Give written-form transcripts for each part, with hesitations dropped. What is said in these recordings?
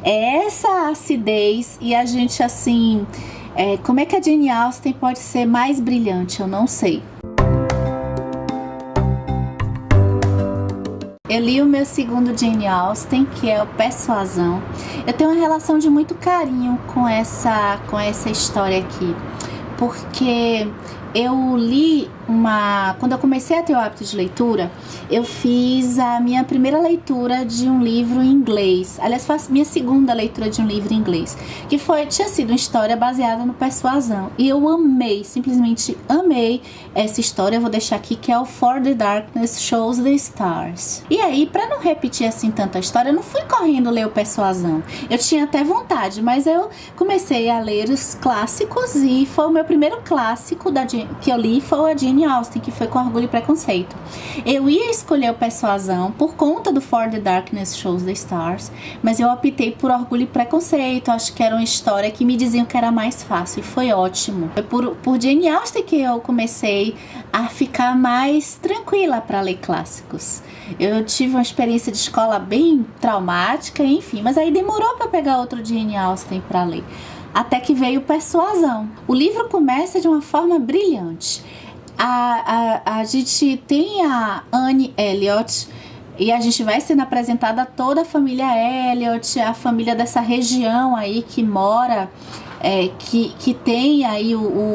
É essa acidez e a gente assim, como é que a Jane Austen pode ser mais brilhante? Eu não sei. Eu li o meu segundo Jane Austen, que é o Persuasão. Eu tenho uma relação de muito carinho com essa história aqui, porque eu li quando eu comecei a ter o hábito de leitura, eu fiz a minha primeira leitura de um livro em inglês. Aliás, foi a minha segunda leitura de um livro em inglês, que tinha sido uma história baseada no Persuasão. E eu amei, simplesmente amei essa história. Eu vou deixar aqui, que é o For the Darkness Shows the Stars. E aí, pra não repetir assim tanto a história, eu não fui correndo ler o Persuasão. Eu tinha até vontade, mas eu comecei a ler os clássicos e foi o meu primeiro clássico que eu li, foi a Jane Austen, que foi com Orgulho e Preconceito. Eu ia escolher o Persuasão por conta do For the Darkness Shows the Stars, mas eu optei por Orgulho e Preconceito. Acho que era uma história que me diziam que era mais fácil e foi ótimo. Foi por Jane Austen que eu comecei a ficar mais tranquila para ler clássicos. Eu tive uma experiência de escola bem traumática, enfim, mas aí demorou para pegar outro Jane Austen para ler, até que veio Persuasão. O livro começa de uma forma brilhante. A gente tem a Anne Elliot e a gente vai sendo apresentada a toda a família Elliot, a família dessa região aí que mora, que tem aí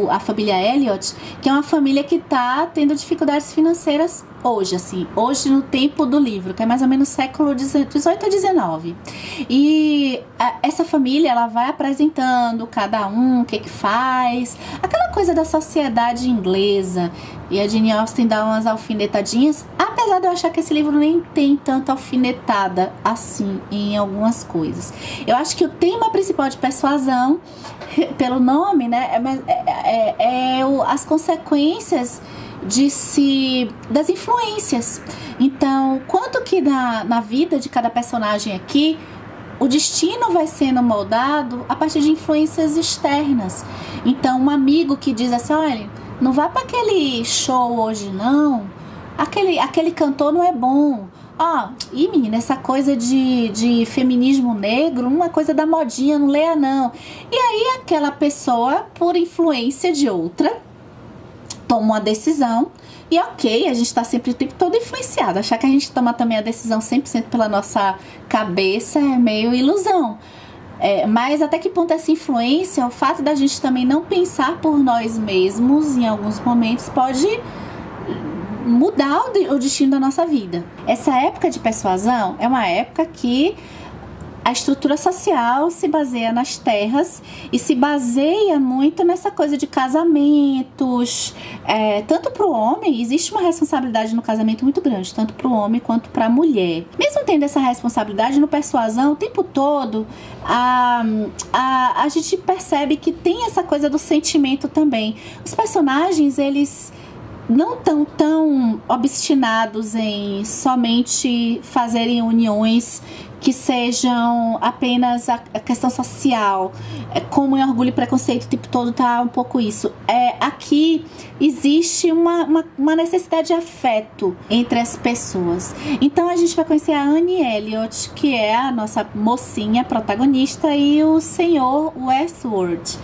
a família Elliot, que é uma família que está tendo dificuldades financeiras hoje no tempo do livro, que é mais ou menos século XVIII a XIX. E essa família, ela vai apresentando cada um o que faz, aquela coisa da sociedade inglesa. E a Jane Austen dá umas alfinetadinhas, apesar de eu achar que esse livro nem tem tanta alfinetada assim em algumas coisas. Eu acho que o tema principal de Persuasão, pelo nome, né, as consequências das influências. Então, quanto que na vida de cada personagem aqui, o destino vai sendo moldado a partir de influências externas. Então, um amigo que diz assim: olha, não vá para aquele show hoje não, aquele cantor não é bom. E menina, essa coisa de feminismo negro, uma coisa da modinha, não leia não. E aí aquela pessoa, por influência de outra, toma uma decisão e a gente tá sempre o tempo todo influenciado. Achar que a gente toma também a decisão 100% pela nossa cabeça é meio ilusão. Mas até que ponto essa influência, o fato da gente também não pensar por nós mesmos em alguns momentos, pode mudar o destino da nossa vida. Essa época de Persuasão é uma época que a estrutura social se baseia nas terras e se baseia muito nessa coisa de casamentos. Tanto para o homem, existe uma responsabilidade no casamento muito grande, tanto para o homem quanto para a mulher. Mesmo tendo essa responsabilidade no Persuasão, o tempo todo, a gente percebe que tem essa coisa do sentimento também. Os personagens, eles não estão tão obstinados em somente fazerem uniões que sejam apenas a questão social, como em Orgulho e Preconceito o tempo todo tá um pouco isso. Aqui existe uma necessidade de afeto entre as pessoas. Então a gente vai conhecer a Anne Elliot, que é a nossa mocinha protagonista, e o senhor Westworld.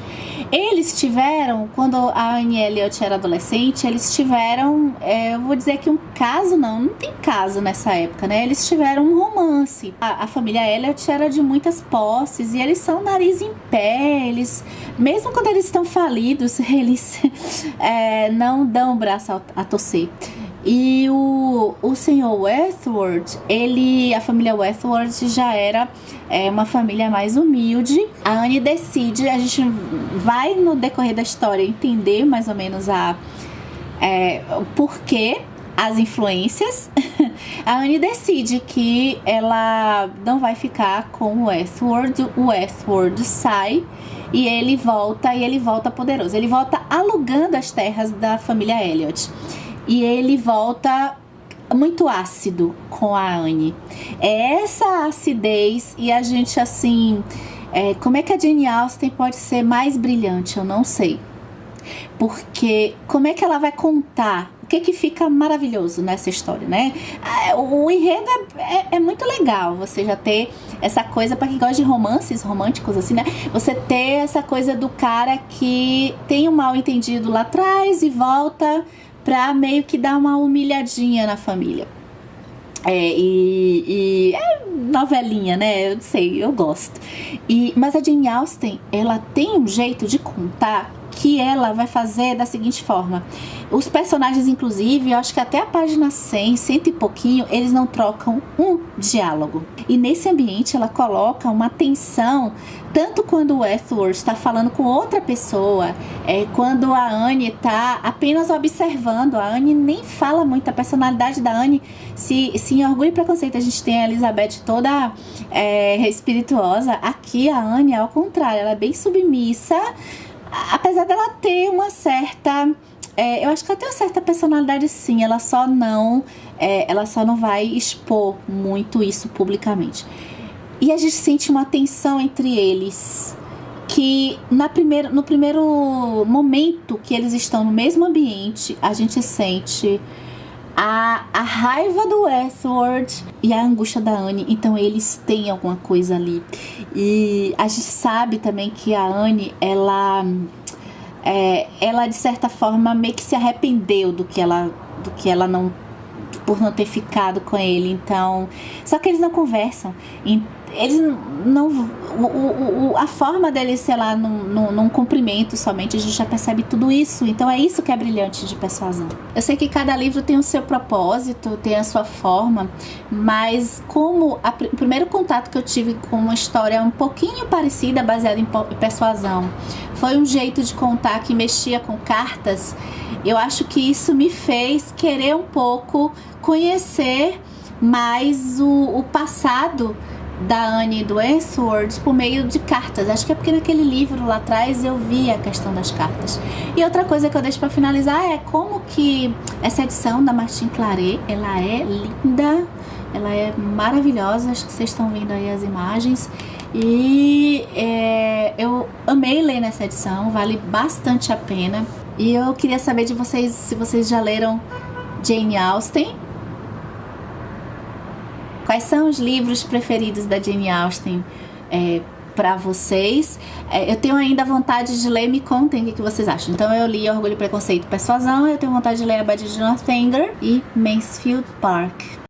Eles tiveram, quando a Anne Elliot era adolescente, eles tiveram, eu vou dizer que um caso, não tem caso nessa época, né? Eles tiveram um romance. A família Elliot era de muitas posses e eles são nariz em pé, mesmo quando eles estão falidos, eles não dão o braço a torcer. E o senhor Westworld, a família Westworld já era uma família mais humilde. A Anne decide, a gente vai no decorrer da história entender mais ou menos o porquê, as influências. A Anne decide que ela não vai ficar com o Westworld sai e ele volta poderoso. Ele volta alugando as terras da família Elliot. E ele volta muito ácido com a Anne. É essa acidez e a gente assim... como é que a Jane Austen pode ser mais brilhante? Eu não sei. Porque como é que ela vai contar? que fica maravilhoso nessa história, né? O enredo é muito legal, você já ter essa coisa, para quem gosta de romances românticos, assim, né? Você ter essa coisa do cara que tem um mal entendido lá atrás e volta pra meio que dar uma humilhadinha na família. É novelinha, né? Eu não sei, eu gosto. Mas a Jane Austen, ela tem um jeito de contar que ela vai fazer da seguinte forma. Os personagens, inclusive, eu acho que até a página 100 e pouquinho, eles não trocam um diálogo. E nesse ambiente ela coloca uma tensão, tanto quando o Edward está falando com outra pessoa, quando a Anne está apenas observando. A Anne nem fala muito, a personalidade da Anne, se em Orgulho e Preconceito a gente tem a Elizabeth toda espirituosa, aqui a Anne é ao contrário, ela é bem submissa, apesar dela ter uma certa... eu acho que ela tem uma certa personalidade, sim. Ela só não vai expor muito isso publicamente. E a gente sente uma tensão entre eles, que no primeiro momento que eles estão no mesmo ambiente, a gente sente a raiva do Edward e a angústia da Anne. Então eles têm alguma coisa ali. E a gente sabe também que a Anne, ela de certa forma meio que se arrependeu do que ela não, por não ter ficado com ele. Então, só que eles não conversam. Eles não, a forma deles, sei lá, num cumprimento somente, a gente já percebe tudo isso. Então é isso que é brilhante de Persuasão. Eu sei que cada livro tem o seu propósito, tem a sua forma, mas como o primeiro contato que eu tive com uma história um pouquinho parecida, baseada em Persuasão, foi um jeito de contar que mexia com cartas, eu acho que isso me fez querer um pouco conhecer mais o passado da Anne e do Edward por meio de cartas. Acho que é porque naquele livro lá atrás eu vi a questão das cartas. E outra coisa que eu deixo para finalizar é como que essa edição da Martine Claret, ela é linda, ela é maravilhosa. Acho que vocês estão vendo aí as imagens. E eu amei ler nessa edição, vale bastante a pena. E eu queria saber de vocês, se vocês já leram Jane Austen. Quais são os livros preferidos da Jane Austen para vocês? Eu tenho ainda vontade de ler, me contem o que vocês acham. Então eu li Orgulho, Preconceito e Persuasão, eu tenho vontade de ler A Badia de Northanger e Mansfield Park.